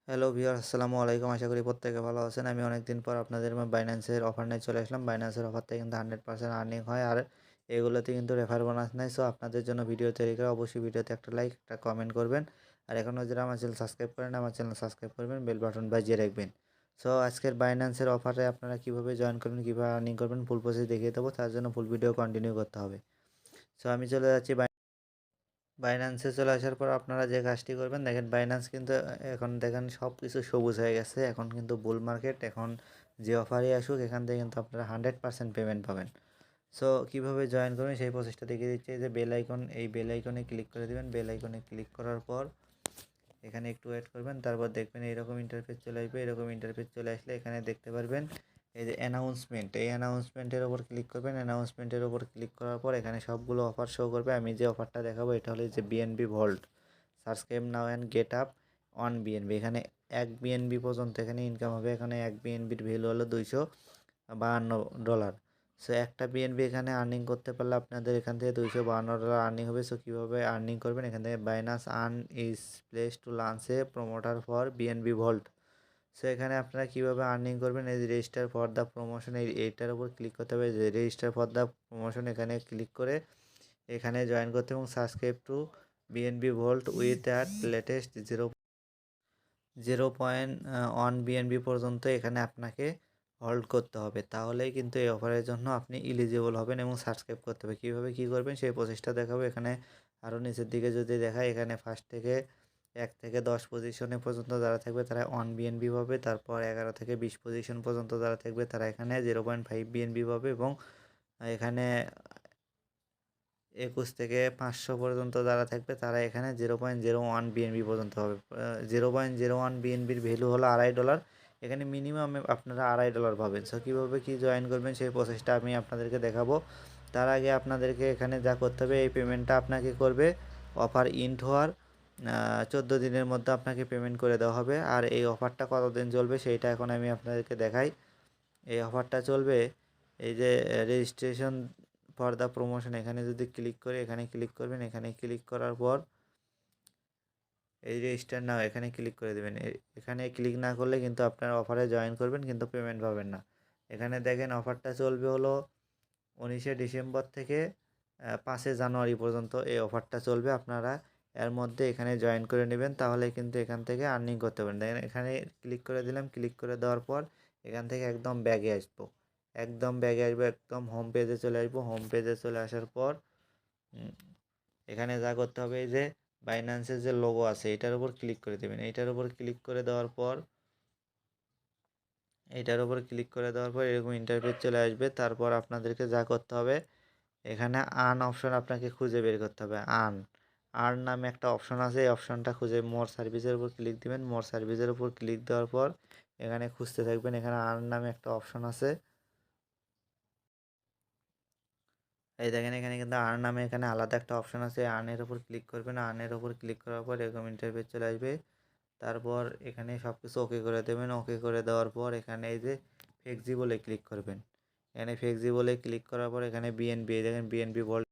Hello viewers, আসসালামু আলাইকুম। আশা করি প্রত্যেকে ভালো আছেন। আমি অনেকদিন পর আপনাদের বাইন্যান্সের অফার নিয়ে চলে আসলাম। বাইন্যান্সের অফার থেকে কিন্তু 100% আর্নিং হয়, আর এগুলোতে কিন্তু রেফার বোনাস নেই। সো আপনাদের জন্য ভিডিও তৈরি করে অবশ্যই ভিডিওতে একটা লাইক, একটা কমেন্ট করবেন। আর এখনও যারা আমার চ্যানেল সাবস্ক্রাইব করেন, আমার চ্যানেল সাবস্ক্রাইব করবেন, বেল বাটন বাজিয়ে রাখবেন। সো আজকের বাইন্যান্সের অফারে আপনারা কীভাবে জয়েন করবেন, কীভাবে আর্নিং করবেন, ফুল প্রসেস দেখিয়ে দেবো। তার জন্য ফুল ভিডিও কন্টিনিউ করতে হবে। সো আমি চলে যাচ্ছি বাইন্যান্সে চলে আসার পর আপনারা যে কাজটি করবেন, দেখেন বাইন্যান্স কিন্তু এখন দেখেন সব কিছু সবুজ হয়ে গেছে। এখন কিন্তু বুল মার্কেট, এখন যে অফারই আসুক এখান থেকে কিন্তু আপনারা 100% পেমেন্ট পাবেন। সো কীভাবে জয়েন করবেন সেই প্রসেসটা দেখিয়ে দিচ্ছি। এই যে বেল আইকন, এই বেল আইকনে ক্লিক করে দেবেন। বেল আইকনে ক্লিক করার পর এখানে একটু ওয়েট করবেন, তারপর দেখবেন এরকম ইন্টারফেস চলে আসবে। এরকম ইন্টারফেস চলে আসলে এখানে দেখতে পারবেন এই যে অ্যানাউন্সমেন্ট, এই অ্যানাউন্সমেন্টের ওপর ক্লিক করবেন। অ্যানাউন্সমেন্টের ওপর ক্লিক করার পর এখানে সবগুলো অফার শো করবে। আমি যে অফারটা দেখাবো এটা হলো যে BNB vault, subscribe now and get up on BNB. এখানে 1 বিএনবি পর্যন্ত এখানে ইনকাম হবে। এখানে 1 বিএনবির ভ্যালু হলো $252। সো একটা বিএনবি এখানে আর্নিং করতে পারলে আপনাদের এখান থেকে $252 আর্নিং হবে। সো কীভাবে আর্নিং করবেন, এখান থেকে Binance earn is place to launch A promoter for BNB vault. So এখানে আপনারা কীভাবে আর্নিং করবেন, এই রেজিস্টার ফর দ্য প্রমোশন, এইটার উপর ক্লিক করতে হবে। যে রেজিস্টার ফর দ্য প্রমোশন এখানে ক্লিক করে এখানে জয়েন করতে এবং subscribe to BNB vault with at latest 0.1 BNB পর্যন্ত এখানে আপনাকে হোল্ড করতে হবে। তাহলেই কিন্তু এই অফারের জন্য আপনি এলিজিবল হবেন এবং সাবস্ক্রাইব করতে হবে। কীভাবে কী করবেন সেই প্রসেসটা দেখাবো। এখানে আরও নিচের দিকে যদি দেখায়, এখানে ফার্স্ট থেকে 1 থেকে 10 পজিশনে পর্যন্ত যারা থাকবে তারা 1 বিএনবি পাবে। তারপর 11 থেকে 20 পজিশন পর্যন্ত যারা থাকবে তারা এখানে 0.5 বিএনবি পাবে, এবং এখানে 21 থেকে 500 পর্যন্ত যারা থাকবে তারা এখানে 0.01 বিএনবি পর্যন্ত হবে। 0.01 বিএনবির ভ্যালু হলো $2.5। এখানে মিনিমাম আপনারা $2.5 পাবেন। সো কীভাবে কী জয়েন করবেন সেই প্রসেসটা আমি আপনাদেরকে দেখাবো। তার আগে আপনাদেরকে এখানে যা করতে হবে, এই পেমেন্টটা আপনাকে করবে অফার ইন্ড হওয়ার 14 দিনের মধ্যে আপনাকে পেমেন্ট করে দেওয়া হবে। আর এই অফারটা কতদিন চলবে সেইটা এখন আমি আপনাদেরকে দেখাই। এই অফারটা চলবে, এই যে রেজিস্ট্রেশন ফর দ্য প্রমোশন এখানে যদি ক্লিক করে, এখানে ক্লিক করবেন। এখানে ক্লিক করার পর এই রেজিস্টার নাও এখানে ক্লিক করে দেবেন। এখানে ক্লিক না করলে কিন্তু আপনার অফারে জয়েন করবেন কিন্তু পেমেন্ট পাবেন না। এখানে দেখেন অফারটা চলবে হলো 19শে ডিসেম্বর থেকে 5শে জানুয়ারি পর্যন্ত এই অফারটা চলবে। আপনারা এর মধ্যে এখানে জয়েন করে নেবেন, তাহলে কিন্তু এখান থেকে আর্নিং করতে পারেন। দেখেন এখানে ক্লিক করে দিলাম। ক্লিক করে দেওয়ার পর এখান থেকে একদম ব্যাগে আসবো, একদম হোম পেজে চলে আসবো। হোম পেজে চলে আসার পর এখানে যা করতে হবে, এই যে বাইন্যান্সের যে লোগো আছে এটার উপর ক্লিক করে দেবেন। এইটার উপর ক্লিক করে দেওয়ার পর এরকম ইন্টারফেস চলে আসবে। তারপর আপনাদেরকে যা করতে হবে, এখানে আর্ন অপশন আপনাকে খুঁজে বের করতে হবে। আর্ন নামে একটা অপশন আছে, এই অপশনটা খুঁজে মোর সার্ভিসের উপর ক্লিক দিবেন। মোর সার্ভিসের উপর ক্লিক দেওয়ার পর এখানে খুঁজতে থাকবেন। এখানে আর্ন নামে একটা অপশন আছে, এই দেখেন এখানে কিন্তু আর্ন নামে এখানে আলাদা একটা অপশন আছে। আর্নের উপর ক্লিক করবেন। আর্নের উপর ক্লিক করার পর এরকম ইন্টারফেস চলে আসবে। তারপর এখানে সব কিছু ওকে করে দেবেন। ওকে করে দেওয়ার পর এখানে এই যে ফ্লেক্সিবলে ক্লিক করবেন। এখানে ফ্লেক্সিবলে ক্লিক করার পর এখানে বিএনবি, দেখেন বিএনবি ভল্ট,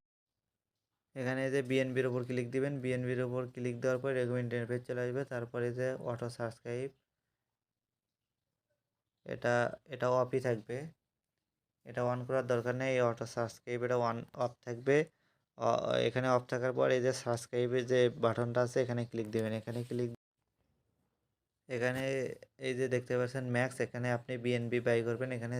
এখানে যে বিএনবির উপর ক্লিক দিবেন। বিএনবির উপর ক্লিক দেওয়ার পর এরকম ইন্টারফেস চলে আসবে। তারপরে যে অটো সাবস্ক্রাইব, এটা এটা অফই থাকবে, এটা অন করার দরকার নেই। এই অটো সাবস্ক্রাইব এটা অফ থাকবে। এখানে অফ থাকার পর এই যে সাবস্ক্রাইবের যে বাটনটা আছে এখানে ক্লিক দেবেন। এখানে এই যে দেখতে পাচ্ছেন ম্যাক্স, এখানে আপনি বিএনবি বাই করবেন। এখানে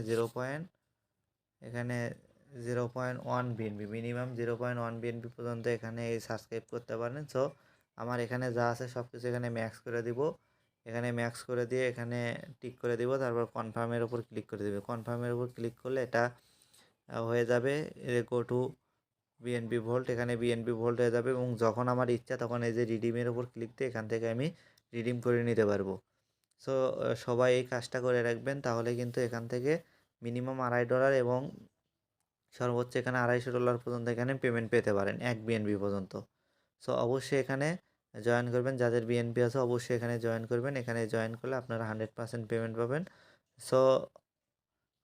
0.1 বিএনবি, মিনিমাম 0.1 বিএনবি পর্যন্ত এখানে সাবস্ক্রাইব করতে পারেন। সো আমার এখানে যা আছে সব কিছু এখানে ম্যাক্স করে দিব। এখানে ম্যাক্স করে দিয়ে এখানে টিক করে দিব। তারপর কনফার্মের উপর ক্লিক করে দেবে। কনফার্মের উপর ক্লিক করলে এটা হয়ে যাবে গো টু বিএনবি ভোল্ট। এখানে বিএনবি ভোল্ট হয়ে যাবে, এবং যখন আমার ইচ্ছা তখন এই যে রিডিমের উপর ক্লিক দিয়ে এখান থেকে আমি রিডিম করে নিতে পারবো। সো সবাই এই কাজটা করে রাখবেন, তাহলে কিন্তু এখান থেকে মিনিমাম $2.5 এবং সর্বোচ্চ এখানে $250 পর্যন্ত এখানে পেমেন্ট পেতে পারেন 1 বিএনবি পর্যন্ত। সো অবশ্যই এখানে জয়েন করবেন। যাদের বিএনপি আছে অবশ্যই এখানে জয়েন করবেন। এখানে জয়েন করলে আপনারা 100% পেমেন্ট পাবেন। সো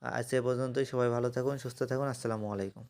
আজ এ পর্যন্তই। সবাই ভালো থাকুন, সুস্থ থাকুন। আসসালামু আলাইকুম।